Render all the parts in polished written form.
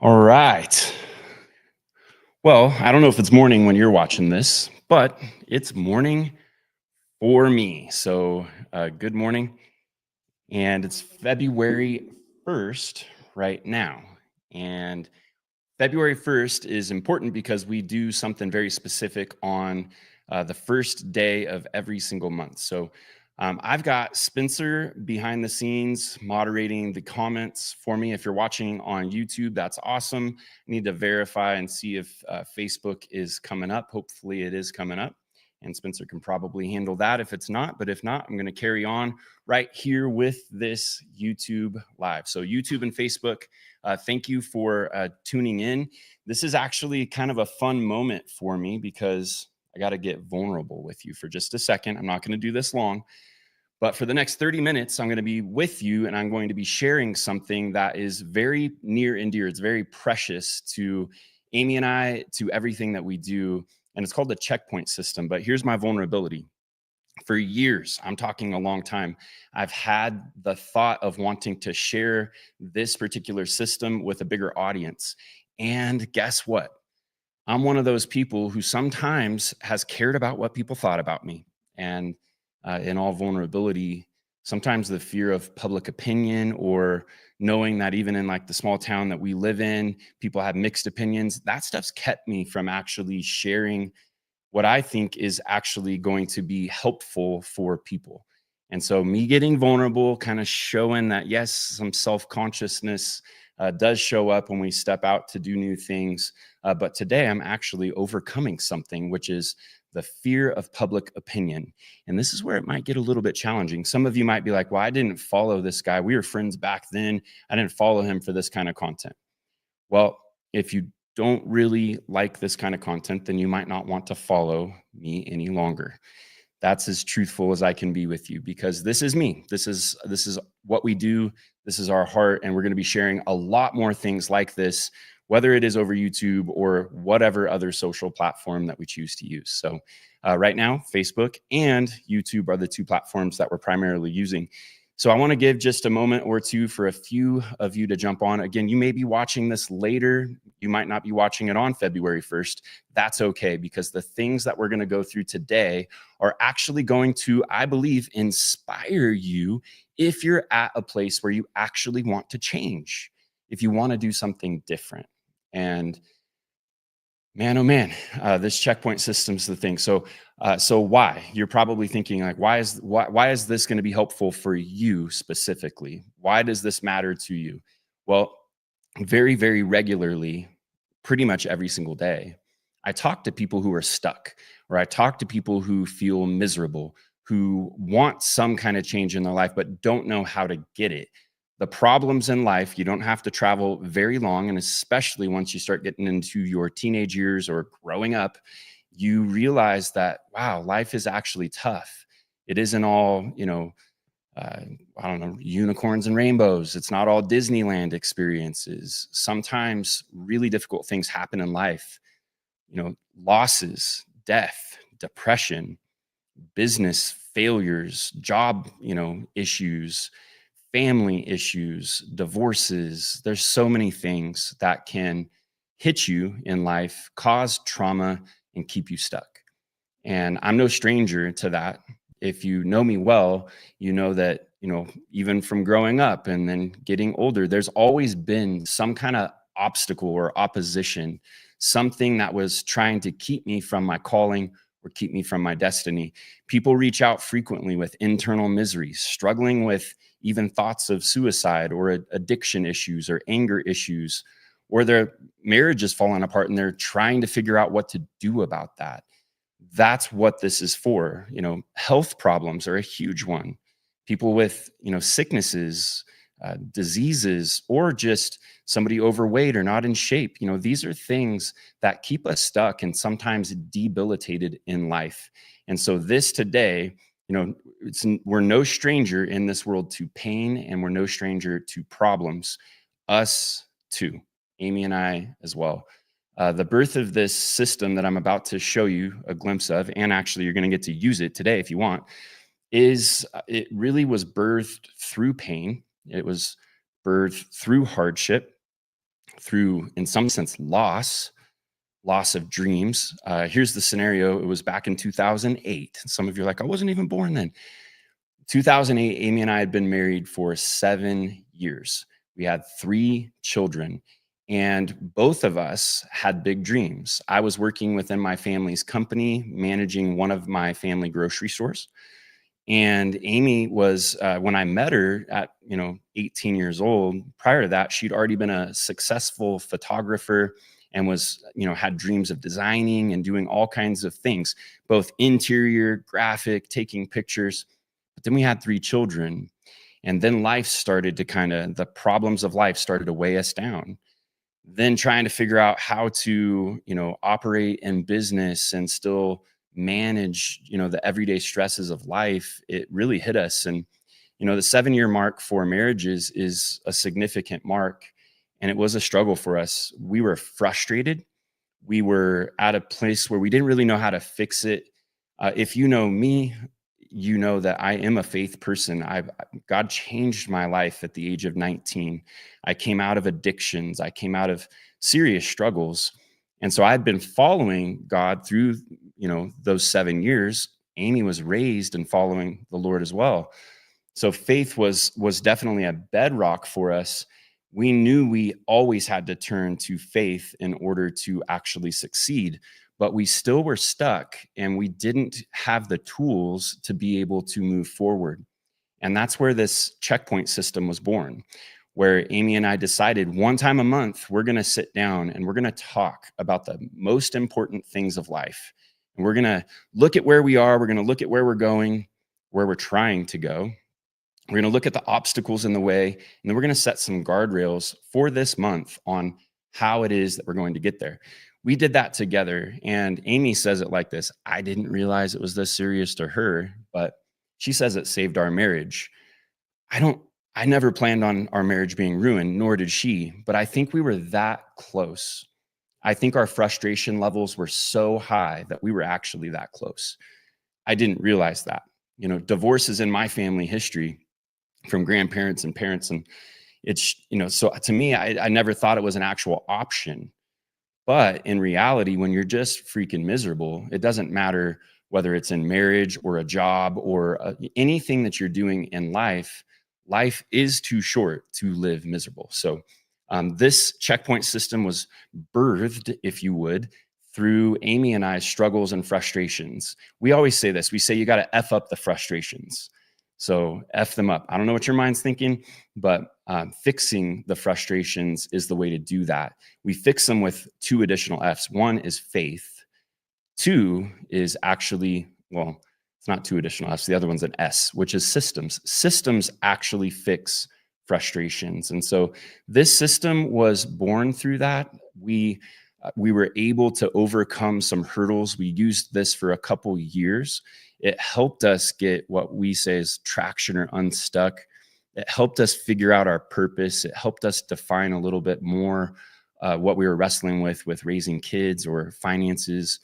All right. Well, I don't know if it's morning when you're watching this, but it's morning for me. So, good morning. And it's February 1st right now. And February 1st is important because we do something very specific on the first day of every single month. So I've got Spencer behind the scenes moderating the comments for me. If you're watching on YouTube, that's awesome. I need to verify and see if Facebook is coming up. Hopefully, it is coming up. And Spencer can probably handle that if it's not. But if not, I'm going to carry on right here with this YouTube live. So, YouTube and Facebook, thank you for tuning in. This is actually kind of a fun moment for me because I got to get vulnerable with you for just a second. I'm not going to do this long, but for the next 30 minutes, I'm going to be with you and I'm going to be sharing something that is very near and dear. It's very precious to Amy and I, to everything that we do. And it's called the checkpoint system. But here's my vulnerability. For years, I'm talking a long time, I've had the thought of wanting to share this particular system with a bigger audience. And guess what? I'm one of those people who sometimes has cared about what people thought about me. And in all vulnerability, sometimes the fear of public opinion or knowing that even in like the small town that we live in, people have mixed opinions, that stuff's kept me from actually sharing what I think is actually going to be helpful for people. And so, me getting vulnerable, kind of showing that, yes, some self consciousness does show up when we step out to do new things. But today, I'm actually overcoming something, which is the fear of public opinion. And this is where it might get a little bit challenging. Some of you might be like, well, I didn't follow this guy. We were friends back then. I didn't follow him for this kind of content. Well, if you don't really like this kind of content, then you might not want to follow me any longer. That's as truthful as I can be with you because this is me. This is what we do. This is our heart, and we're going to be sharing a lot more things like this, whether it is over YouTube or whatever other social platform that we choose to use. So right now, Facebook and YouTube are the two platforms that we're primarily using. So I want to give just a moment or two for a few of you to jump on. Again, you may be watching this later. You might not be watching it on February 1st. That's okay, because the things that we're going to go through today are actually going to, I believe, inspire you if you're at a place where you actually want to change, if you want to do something different. And man, oh man, this checkpoint system's the thing. So why? You're probably thinking like, why is this going to be helpful for you specifically? Why does this matter to you? Well, very, very regularly, pretty much every single day, I talk to people who are stuck, or I talk to people who feel miserable, who want some kind of change in their life, but don't know how to get it. The problems in life, you don't have to travel very long. And especially once you start getting into your teenage years or growing up, you realize that, wow, life is actually tough. It isn't all, uh, I don't know, unicorns and rainbows. It's not all Disneyland experiences. Sometimes really difficult things happen in life, losses, death, depression, business failures, job, issues, family issues, divorces. There's so many things that can hit you in life, cause trauma, and keep you stuck. And I'm no stranger to that. If you know me well, you know that, even from growing up and then getting older, there's always been some kind of obstacle or opposition, something that was trying to keep me from my calling or keep me from my destiny. People reach out frequently with internal miseries, struggling with even thoughts of suicide or addiction issues or anger issues, or their marriage is falling apart and they're trying to figure out what to do about that. That's what this is for. Health problems are a huge one. People with, sicknesses, diseases, or just somebody overweight or not in shape. These are things that keep us stuck and sometimes debilitated in life. And so this today, we're no stranger in this world to pain, and we're no stranger to problems. Us too, Amy and I as well. The birth of this system that I'm about to show you a glimpse of, and actually you're going to get to use it today if you want, is it really was birthed through pain. It was birthed through hardship, through, in some sense, loss of dreams. Here's the scenario. It was back in 2008. Some of you are like, I wasn't even born then. 2008, Amy and I had been married for 7 years. We had 3 children, and both of us had big dreams. I was working within my family's company, managing one of my family grocery stores. And Amy was, when I met her at, 18 years old, prior to that, she'd already been a successful photographer and was, had dreams of designing and doing all kinds of things, both interior, graphic, taking pictures. But then we had 3 children. And then life started to the problems of life started to weigh us down. Then trying to figure out how to, operate in business and still manage, the everyday stresses of life, it really hit us. And, the 7-year mark for marriages is a significant mark. And it was a struggle for us. We were frustrated. We were at a place where we didn't really know how to fix it. If you know me, you know that I am a faith person. God changed my life at the age of 19. I came out of addictions. I came out of serious struggles. And so I'd been following God through, those 7 years. Amy was raised and following the Lord as well. So faith was definitely a bedrock for us. We knew we always had to turn to faith in order to actually succeed, but we still were stuck and we didn't have the tools to be able to move forward. And that's where this checkpoint system was born, where Amy and I decided one time a month, we're going to sit down and we're going to talk about the most important things of life. And we're going to look at where we are. We're going to look at where we're going, where we're trying to go. We're going to look at the obstacles in the way, and then we're going to set some guardrails for this month on how it is that we're going to get there. We did that together, and Amy says it like this. I didn't realize it was this serious to her, but she says it saved our marriage. I never planned on our marriage being ruined, nor did she, but I think we were that close. I think our frustration levels were so high that we were actually that close. I didn't realize that. Divorce is in my family history from grandparents and parents. And it's, so to me, I never thought it was an actual option. But in reality, when you're just freaking miserable, it doesn't matter whether it's in marriage or a job or anything that you're doing in life. Life is too short to live miserable. So this checkpoint system was birthed, if you would, through Amy and I's struggles and frustrations. We always say this. We say you got to F up the frustrations. So F them up. I don't know what your mind's thinking, but fixing the frustrations is the way to do that. We fix them with 2 additional Fs. 1 is faith. 2 is actually, well, it's not 2 additional Fs. The other one's an S, which is systems. Systems actually fix frustrations. And so this system was born through that. We were able to overcome some hurdles. We used this for a couple years. It helped us get what we say is traction or unstuck. It helped us figure out our purpose. It helped us define a little bit more what we were wrestling with raising kids or finances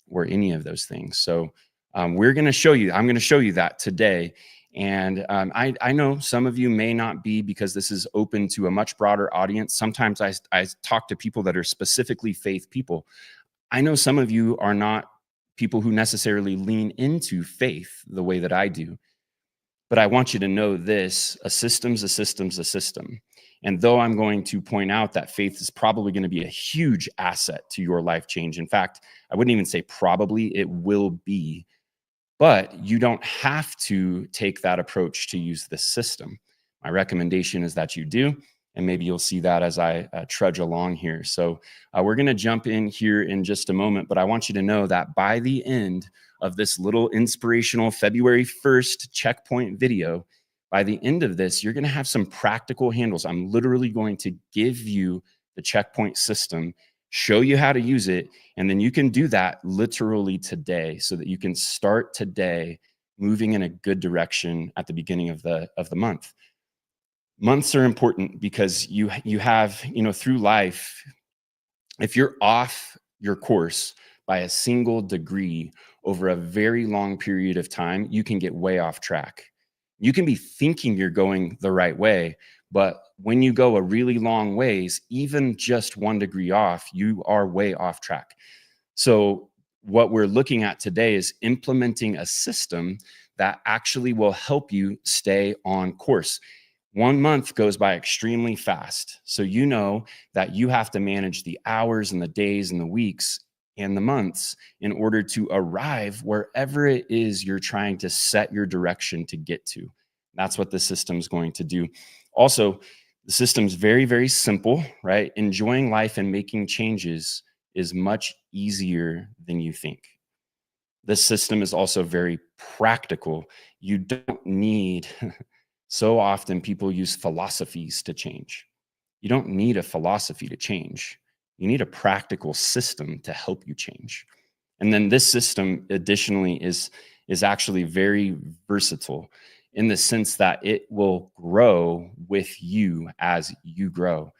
or any of those things. So I'm going to show you that today. And I know some of you may not be, because this is open to a much broader audience. Sometimes I talk to people that are specifically faith people. I know some of you are not people who necessarily lean into faith the way that I do. But I want you to know this: a system's a system's a system. And though I'm going to point out that faith is probably going to be a huge asset to your life change. In fact, I wouldn't even say probably, it will be. But you don't have to take that approach to use this system. My recommendation is that you do, and maybe you'll see that as I trudge along here. So we're going to jump in here in just a moment, but I want you to know that by the end of this little inspirational February 1st checkpoint video, by the end of this, you're going to have some practical handles. I'm literally going to give you the checkpoint system, show you how to use it, and then you can do that literally today so that you can start today moving in a good direction at the beginning of the month. Months are important because you have, through life, if you're off your course by a single degree over a very long period of time, you can get way off track. You can be thinking you're going the right way, but when you go a really long ways, even just 1 degree off, you are way off track. So what we're looking at today is implementing a system that actually will help you stay on course. 1 month goes by extremely fast. So you know that you have to manage the hours and the days and the weeks and the months in order to arrive wherever it is you're trying to set your direction to get to. That's what the system's going to do. Also, the system's very, very simple, right? Enjoying life and making changes is much easier than you think. This system is also very practical. You don't need, so often people use philosophies to change. You don't need a philosophy to change. You need a practical system to help you change. And then this system additionally is actually very versatile in the sense that it will grow with you as you grow.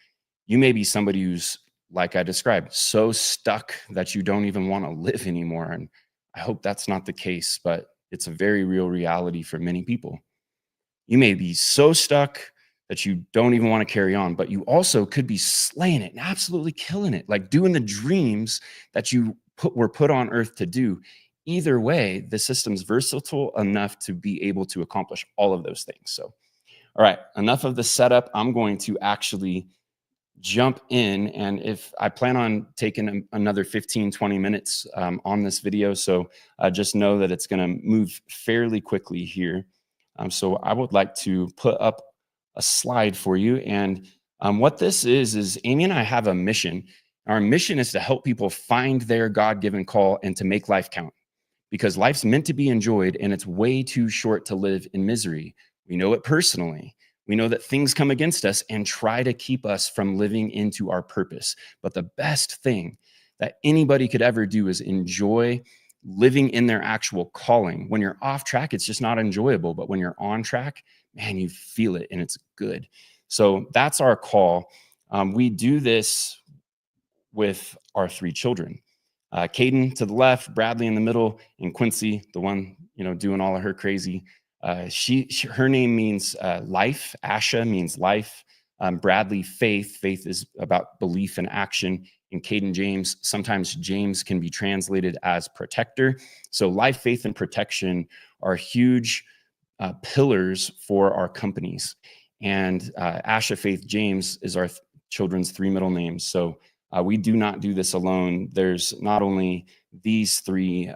You may be somebody who's, like I described, so stuck that you don't even want to live anymore. And I hope that's not the case, but it's a very real reality for many people. You may be so stuck that you don't even want to carry on, but you also could be slaying it and absolutely killing it, like doing the dreams that you were put on earth to do. Either way, the system's versatile enough to be able to accomplish all of those things. So, all right, enough of the setup. I'm going to actually jump in, and if I plan on taking another 15-20 minutes on this video, so just know that it's going to move fairly quickly here. So I would like to put up a slide for you, and what this is Amy and I have a mission. Our mission is to help people find their God-given call and to make life count, because life's meant to be enjoyed and it's way too short to live in misery. We know it personally. We know that things come against us and try to keep us from living into our purpose. But the best thing that anybody could ever do is enjoy living in their actual calling. When you're off track, it's just not enjoyable. But when you're on track, man, you feel it and it's good. So that's our call. We do this with our 3 children. Caden to the left, Bradley in the middle, and Quincy, the one doing all of her crazy. Her name means life. Asha means life. Bradley, faith. Faith is about belief and action. And Caden, James. Sometimes James can be translated as protector. So life, faith, and protection are huge pillars for our companies. And Asha, Faith, James is our children's 3 middle names. So we do not do this alone. There's not only these 3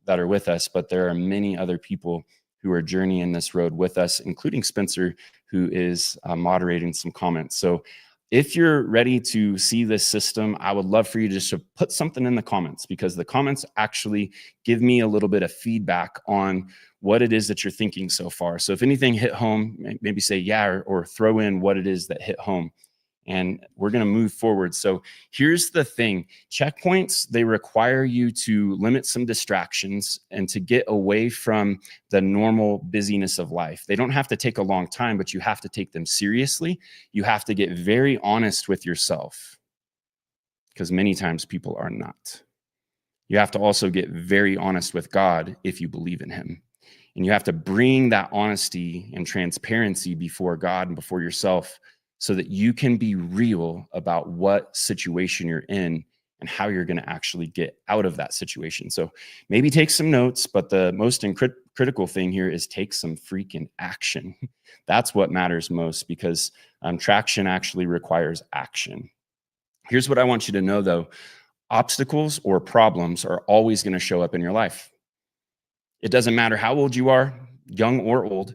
that are with us, but there are many other people who are journeying this road with us, including Spencer, who is moderating some comments. So if you're ready to see this system, I would love for you just to put something in the comments, because the comments actually give me a little bit of feedback on what it is that you're thinking so far. So if anything hit home, maybe say yeah, or throw in what it is that hit home. And we're going to move forward. So here's the thing. Checkpoints, they require you to limit some distractions and to get away from the normal busyness of life. They don't have to take a long time, but you have to take them seriously. You have to get very honest with yourself, because many times people are not. You have to also get very honest with God if you believe in him. And you have to bring that honesty and transparency before God and before yourself, so that you can be real about what situation you're in and how you're going to actually get out of that situation. So maybe take some notes, but the most critical thing here is take some freaking action. That's what matters most, because traction actually requires action. Here's what I want you to know, though. Obstacles or problems are always going to show up in your life. It doesn't matter how old you are, young or old.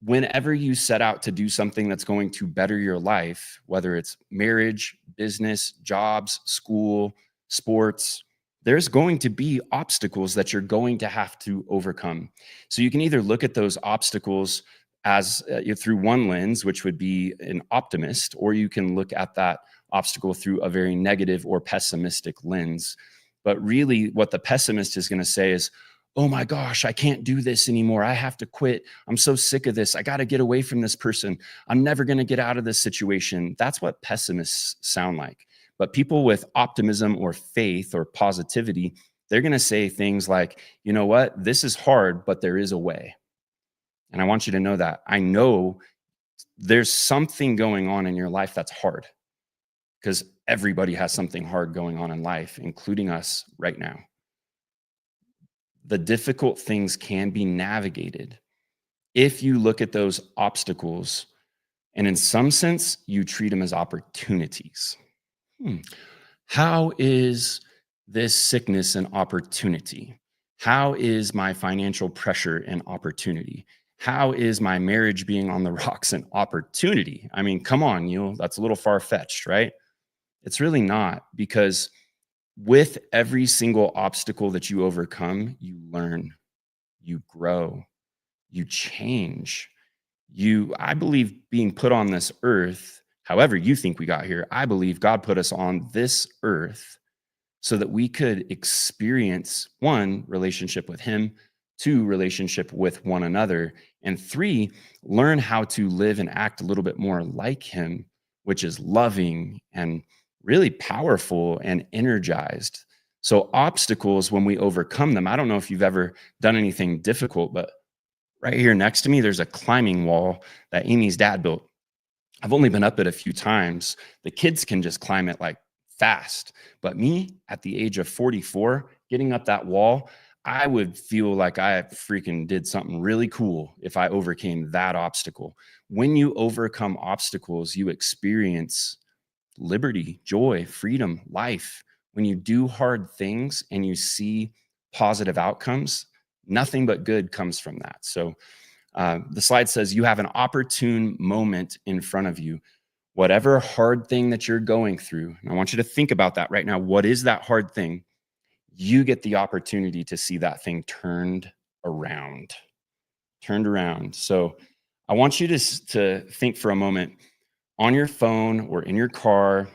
Whenever you set out to do something that's going to better your life, whether it's marriage, business, jobs, school, sports, there's going to be obstacles that you're going to have to overcome. So you can either look at those obstacles as through one lens, which would be an optimist, or you can look at that obstacle through a very negative or pessimistic lens. But really, what the pessimist is going to say is, oh my gosh, I can't do this anymore. I have to quit. I'm so sick of this. I got to get away from this person. I'm never going to get out of this situation. That's what pessimists sound like. But people with optimism or faith or positivity, they're going to say things like, you know what? This is hard, but there is a way. And I want you to know that. I know There's something going on in your life that's hard because everybody has something hard going on in life, including us right now. The difficult things can be navigated if you look at those obstacles and in some sense, you treat them as opportunities. Hmm. How is this sickness an opportunity? How is my financial pressure an opportunity? How is my marriage being on the rocks an opportunity? I mean, come on, that's a little far fetched, right? It's really not, because with every single obstacle that you overcome, you learn, you grow, you change. I believe being put on this earth, however you think we got here, I believe God put us on this earth so that we could experience, one, relationship with him, two, relationship with one another, and three, learn how to live and act a little bit more like him, which is loving and really powerful and energized. So obstacles, when we overcome them, I don't know if you've ever done anything difficult, but right here next to me, there's a climbing wall that Amy's dad built. I've only been up it a few times. The kids can just climb it like fast. But me, at the age of 44, getting up that wall, I would feel like I freaking did something really cool if I overcame that obstacle. When you overcome obstacles, you experience liberty, joy, freedom, life. When you do hard things and you see positive outcomes, nothing but good comes from that. So the slide says you have an opportune moment in front of you. Whatever hard thing that you're going through, and I want you to think about that right now. What is that hard thing? You get the opportunity to see that thing turned around. So I want you to think for a moment on your phone or in your car.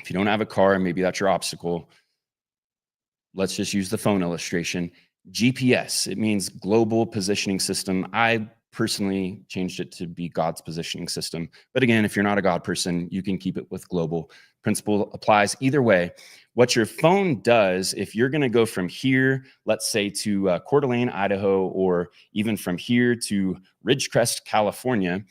If you don't have a car, maybe that's your obstacle. Let's just use the phone illustration. GPS, it means global positioning system. I personally changed it to be God's positioning system. But again, if you're not a God person, you can keep it with global. Principle applies either way. What your phone does, if you're going to go from here, let's say to Coeur d'Alene, Idaho, or even from here to Ridgecrest, California,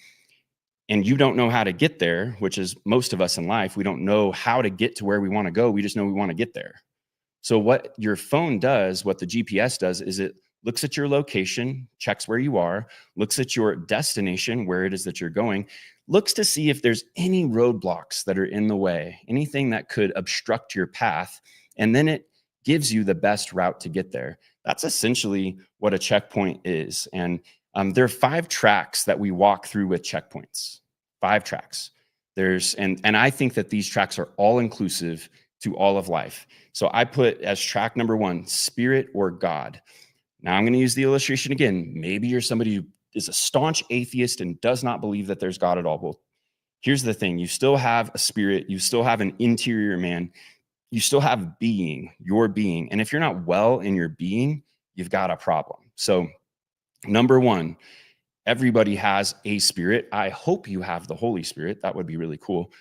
and you don't know how to get there, which is most of us in life, we don't know how to get to where we want to go. We just know we want to get there. So what your phone does, what the GPS does, is it looks at your location, checks where you are, looks at your destination, where it is that you're going, looks to see if there's any roadblocks that are in the way, anything that could obstruct your path, and then it gives you the best route to get there. That's essentially what a checkpoint is. And there are 5 tracks that we walk through with checkpoints. 5 tracks. And I think that these tracks are all inclusive to all of life. So I put as track number 1, spirit or God. Now I'm going to use the illustration again. Maybe you're somebody who is a staunch atheist and does not believe that there's God at all. Well, here's the thing. You still have a spirit. You still have an interior man. You still have your being. And if you're not well in your being, you've got a problem. So number 1, everybody has a spirit. I hope you have the Holy Spirit. That would be really cool.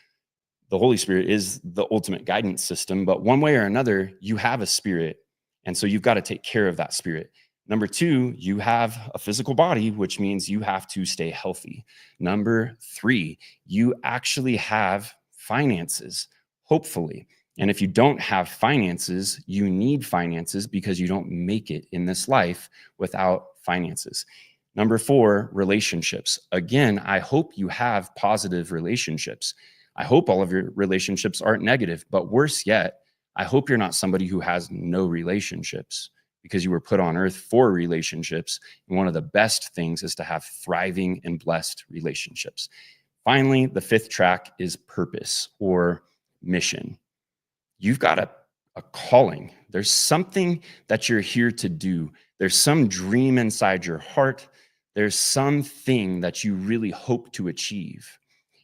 The Holy Spirit is the ultimate guidance system, but one way or another, you have a spirit. And so you've got to take care of that spirit. Number 2, you have a physical body, which means you have to stay healthy. Number 3, you actually have finances, hopefully. And if you don't have finances, you need finances because you don't make it in this life without finances. Number 4, relationships. Again, I hope you have positive relationships. I hope all of your relationships aren't negative, but worse yet, I hope you're not somebody who has no relationships, because you were put on earth for relationships. And one of the best things is to have thriving and blessed relationships. Finally, the 5th track is purpose or mission. You've got a calling. There's something that you're here to do. There's some dream inside your heart. There's something that you really hope to achieve.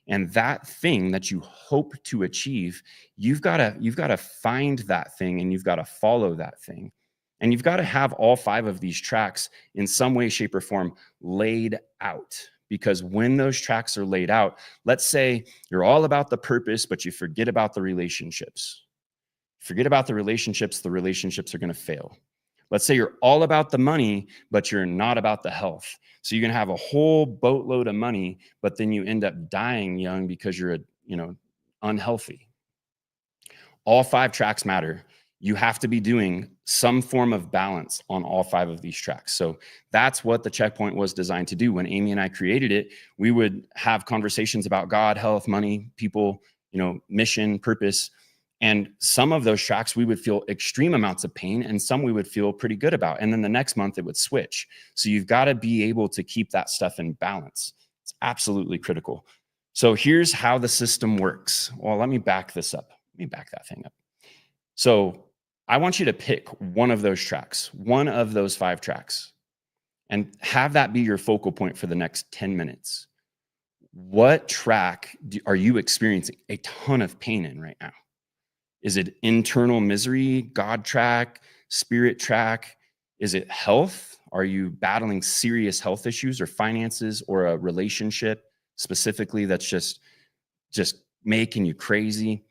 And that thing that you hope to achieve, you've got to find that thing, and you've got to follow that thing. And you've got to have all 5 of these tracks in some way, shape, or form laid out. Because when those tracks are laid out, let's say you're all about the purpose, but you forget about the relationships. Forget about the relationships are going to fail. Let's say you're all about the money, but you're not about the health. So you can have a whole boatload of money, but then you end up dying young because you're, unhealthy. All 5 tracks matter. You have to be doing some form of balance on all 5 of these tracks. So that's what the checkpoint was designed to do. When Amy and I created it, we would have conversations about God, health, money, people, mission, purpose. And some of those tracks we would feel extreme amounts of pain, and some we would feel pretty good about. And then the next month it would switch. So you've got to be able to keep that stuff in balance. It's absolutely critical. So here's how the system works. Well, let me back this up. Let me back that thing up. So I want you to pick one of those tracks, one of those 5 tracks, and have that be your focal point for the next 10 minutes. What track are you experiencing a ton of pain in right now? Is it internal misery, God track, spirit track? Is it health? Are you battling serious health issues or finances or a relationship specifically that's just making you crazy?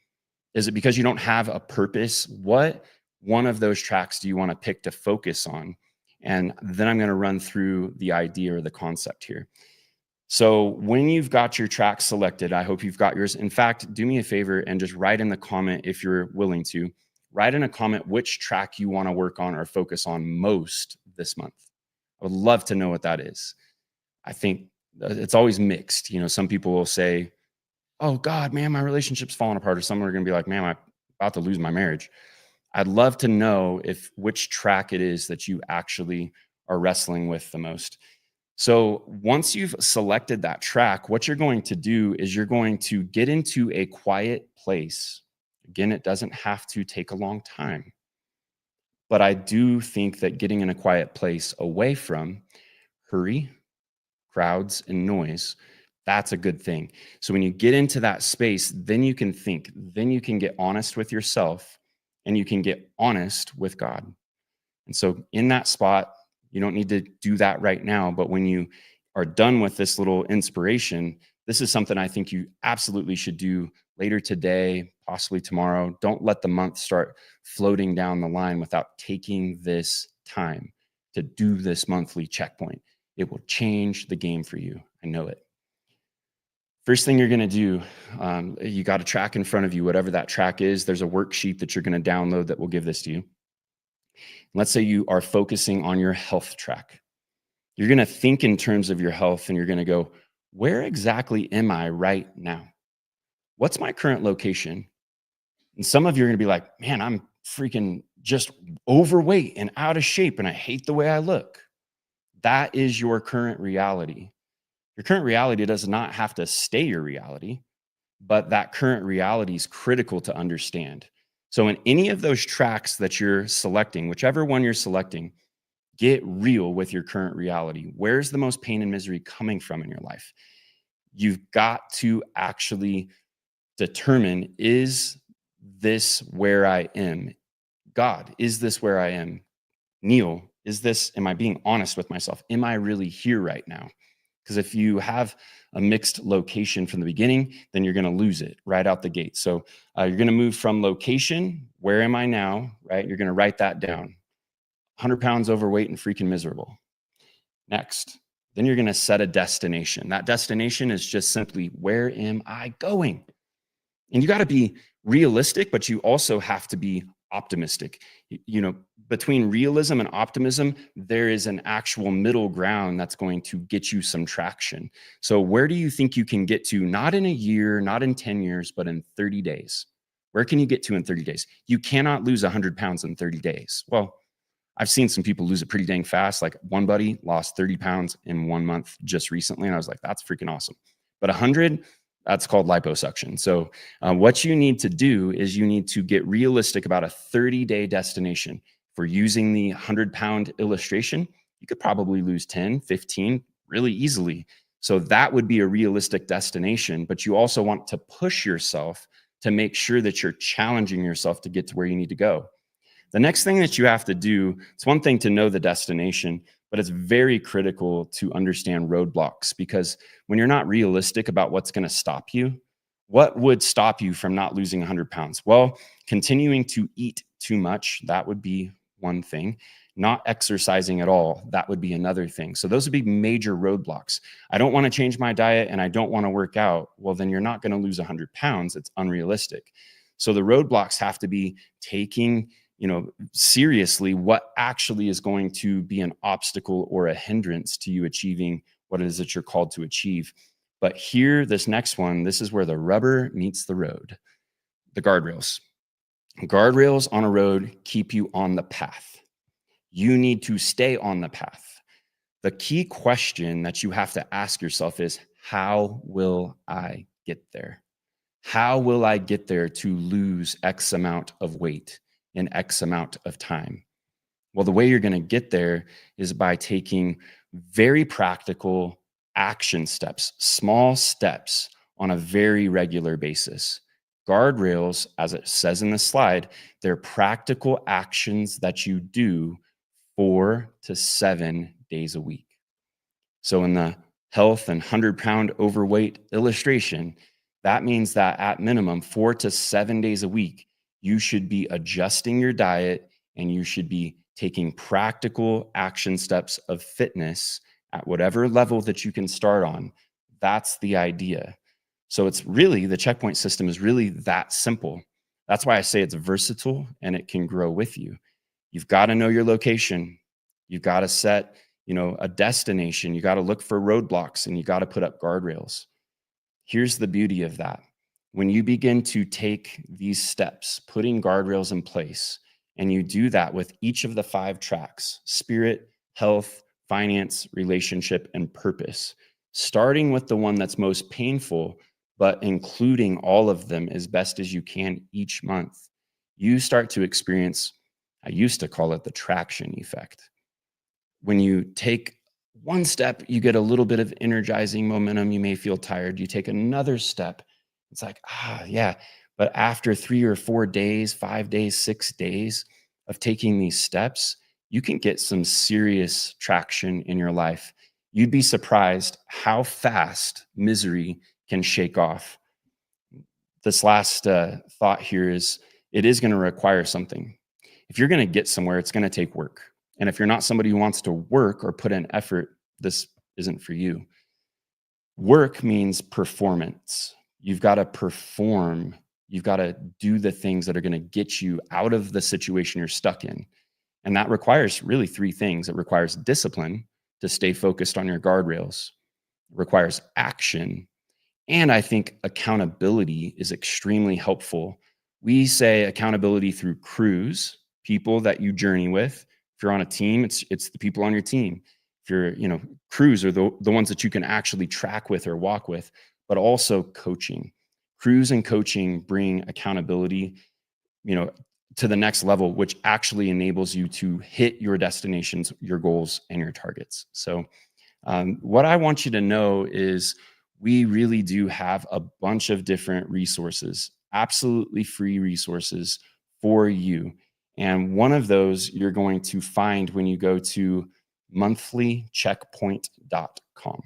Is it because you don't have a purpose? What one of those tracks do you want to pick to focus on? And then I'm going to run through the idea or the concept here. So when you've got your track selected, I hope you've got yours. In fact, do me a favor and just write in the comment, if you're willing to, write in a comment which track you want to work on or focus on most this month. I would love to know what that is. I think it's always mixed. Some people will say, oh God, man, my relationship's falling apart. Or some are going to be like, man, I'm about to lose my marriage. I'd love to know which track it is that you actually are wrestling with the most. So once you've selected that track, what you're going to do is you're going to get into a quiet place. Again, it doesn't have to take a long time. But I do think that getting in a quiet place away from hurry, crowds, and noise, that's a good thing. So when you get into that space, then you can think, then you can get honest with yourself, and you can get honest with God. And so in that spot, you don't need to do that right now, but when you are done with this little inspiration, this is something I think you absolutely should do later today, possibly tomorrow. Don't let the month start floating down the line without taking this time to do this monthly checkpoint. It will change the game for you. I know it. First thing you're going to do, you got a track in front of you, whatever that track is. There's a worksheet that you're going to download that will give this to you. Let's say you are focusing on your health track. You're going to think in terms of your health, and you're going to go, where exactly am I right now? What's my current location? And some of you are going to be like, man, I'm freaking just overweight and out of shape, and I hate the way I look. That is your current reality. Your current reality does not have to stay your reality, but that current reality is critical to understand. So in any of those tracks that you're selecting, whichever one you're selecting, get real with your current reality. Where's the most pain and misery coming from in your life? You've got to actually determine, is this where I am? God, is this where I am? Neil, am I being honest with myself? Am I really here right now? Because if you have a mixed location from the beginning, then you're going to lose it right out the gate. So you're going to move from location, where am I now, right? You're going to write that down. 100 pounds overweight and freaking miserable. Next, then you're going to set a destination. That destination is just simply, where am I going? And you got to be realistic, but you also have to be optimistic. Between realism and optimism, there is an actual middle ground that's going to get you some traction. So where do you think you can get to? Not in a year, not in 10 years, but in 30 days. Where can you get to in 30 days? You cannot lose 100 pounds in 30 days. Well, I've seen some people lose it pretty dang fast. Like one buddy lost 30 pounds in 1 month just recently. And I was like, that's freaking awesome. But 100, that's called liposuction. So what you need to do is you need to get realistic about a 30-day destination. For using the 100-pound illustration, you could probably lose 10, 15 really easily. So that would be a realistic destination, but you also want to push yourself to make sure that you're challenging yourself to get to where you need to go. The next thing that you have to do, it's one thing to know the destination, but it's very critical to understand roadblocks, because when you're not realistic about what's going to stop you, what would stop you from not losing 100 pounds? Well, continuing to eat too much, that would be one thing. Not exercising at all, that would be another thing. So those would be major roadblocks. I don't want to change my diet and I don't want to work out. Well, then you're not going to lose 100 pounds. It's unrealistic. So the roadblocks have to be taking, seriously what actually is going to be an obstacle or a hindrance to you achieving what it is that you're called to achieve. But here, this next one, this is where the rubber meets the road, the guardrails. Guardrails on a road keep you on the path. You need to stay on the path. The key question that you have to ask yourself is, how will I get there? How will I get there to lose X amount of weight in X amount of time? Well, the way you're going to get there is by taking very practical action steps, small steps on a very regular basis. Guardrails, as it says in the slide, they're practical actions that you do 4 to 7 days a week. So in the health and 100-pound overweight illustration, that means that at minimum 4 to 7 days a week, you should be adjusting your diet and you should be taking practical action steps of fitness at whatever level that you can start on. That's the idea. So it's really, the checkpoint system is really that simple. That's why I say it's versatile and it can grow with you. You've got to know your location. You've got to set, a destination. You got to look for roadblocks and you got to put up guardrails. Here's the beauty of that. When you begin to take these steps, putting guardrails in place, and you do that with each of the 5 tracks: spirit, health, finance, relationship, and purpose, starting with the one that's most painful, but including all of them as best as you can each month, you start to experience, I used to call it the traction effect. When you take one step, you get a little bit of energizing momentum. You may feel tired. You take another step. It's like, yeah. But after 3 or 4 days, 5 days, 6 days of taking these steps, you can get some serious traction in your life. You'd be surprised how fast misery can shake off. This last thought here is, it is going to require something. If you're going to get somewhere, it's going to take work. And if you're not somebody who wants to work or put in effort, this isn't for you. Work means performance. You've got to perform. You've got to do the things that are going to get you out of the situation you're stuck in. And that requires really 3 things. It requires discipline to stay focused on your guardrails. It requires action. And I think accountability is extremely helpful. We say accountability through crews, people that you journey with. If you're on a team, it's the people on your team. If you're, crews are the ones that you can actually track with or walk with, but also coaching. Crews and coaching bring accountability, to the next level, which actually enables you to hit your destinations, your goals, and your targets. So what I want you to know is we really do have a bunch of different resources, absolutely free resources for you. And one of those you're going to find when you go to monthlycheckpoint.com.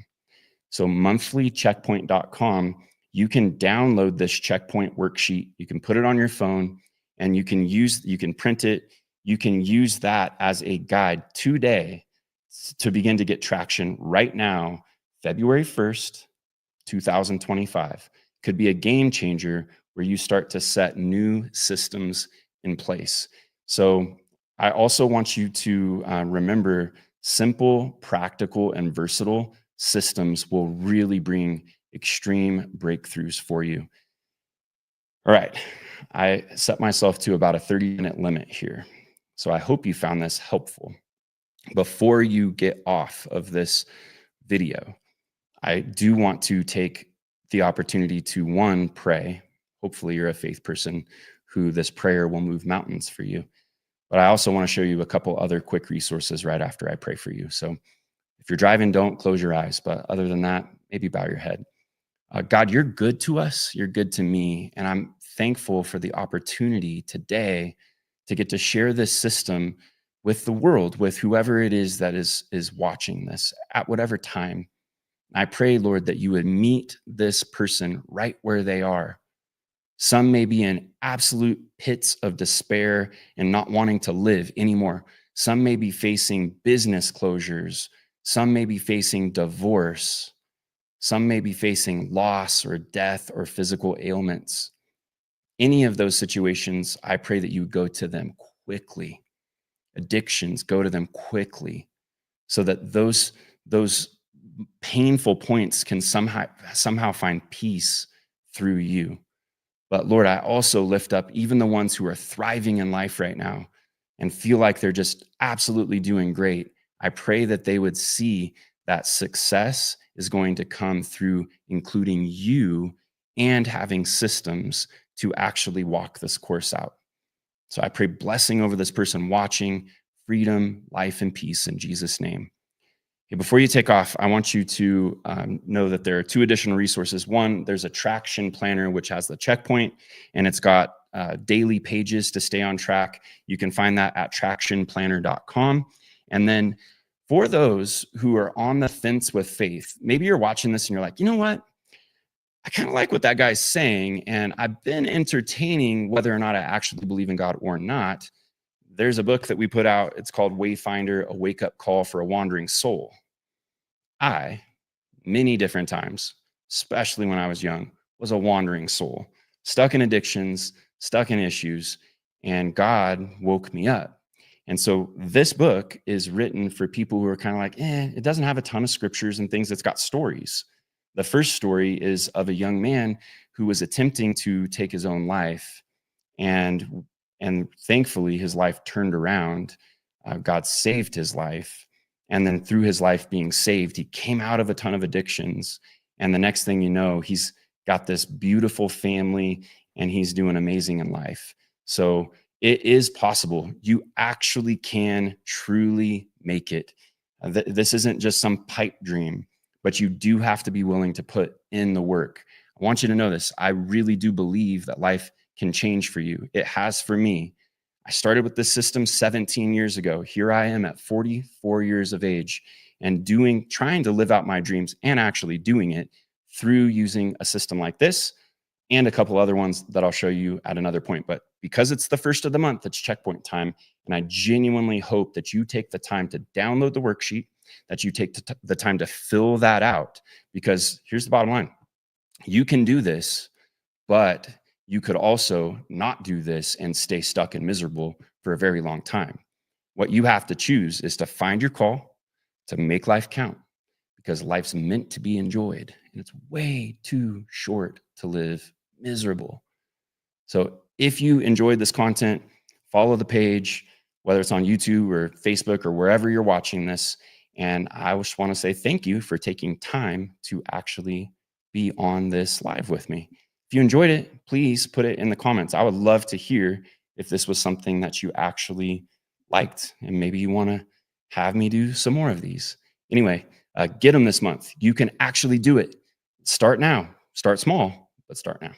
So monthlycheckpoint.com, you can download this checkpoint worksheet. You can put it on your phone and you can print it. You can use that as a guide today to begin to get traction right now, February 1st, 2025. Could be a game changer where you start to set new systems in place. So I also want you to remember, simple, practical, and versatile systems will really bring extreme breakthroughs for you. All right, I set myself to about a 30-minute limit here. So I hope you found this helpful. Before you get off of this video, I do want to take the opportunity to, 1, pray. Hopefully you're a faith person who this prayer will move mountains for you. But I also want to show you a couple other quick resources right after I pray for you. So if you're driving, don't close your eyes. But other than that, maybe bow your head. God, you're good to us. You're good to me. And I'm thankful for the opportunity today to get to share this system with the world, with whoever it is that is watching this at whatever time. I pray, Lord, that you would meet this person right where they are. Some may be in absolute pits of despair and not wanting to live anymore. Some may be facing business closures. Some may be facing divorce. Some may be facing loss or death or physical ailments. Any of those situations, I pray that you go to them quickly. Addictions, go to them quickly so that those painful points can somehow find peace through you. But Lord, I also lift up even the ones who are thriving in life right now and feel like they're just absolutely doing great. I pray that they would see that success is going to come through including you and having systems to actually walk this course out. So I pray blessing over this person watching, freedom, life, and peace in Jesus' name. Okay, before you take off, I want you to know that there are two additional resources. One, there's a traction planner, which has the checkpoint, and it's got daily pages to stay on track. You can find that at tractionplanner.com. And then for those who are on the fence with faith, maybe you're watching this and you're like, you know what? I kind of like what that guy's saying, and I've been entertaining whether or not I actually believe in God or not. There's a book that we put out. It's called Wayfinder, a wake-up call for a wandering soul. I, many different times, especially when I was young, was a wandering soul, stuck in addictions, stuck in issues, and God woke me up. And so this book is written for people who are kind of like, it doesn't have a ton of scriptures and things. It's got stories. The first story is of a young man who was attempting to take his own life, and thankfully his life turned around. God saved his life, and then through his life being saved, he came out of a ton of addictions. And the next thing you know, he's got this beautiful family and he's doing amazing in life. So it is possible. You actually can truly make it. This isn't just some pipe dream, but you do have to be willing to put in the work. I want you to know this. I really do believe that life can change for you. It has for me. I started with this system 17 years ago. Here I am at 44 years of age and trying to live out my dreams and actually doing it through using a system like this and a couple other ones that I'll show you at another point. But because it's the first of the month, it's checkpoint time. And I genuinely hope that you take the time to download the worksheet, that you take the time to fill that out, because here's the bottom line. You can do this, but you could also not do this and stay stuck and miserable for a very long time. What you have to choose is to find your call, to make life count, because life's meant to be enjoyed and it's way too short to live miserable. So if you enjoyed this content, follow the page, whether it's on YouTube or Facebook or wherever you're watching this. And I just want to say thank you for taking time to actually be on this live with me. If you enjoyed it, please put it in the comments. I would love to hear if this was something that you actually liked, and maybe you want to have me do some more of these. Anyway, get them this month. You can actually do it. Start now. Start small, but start now.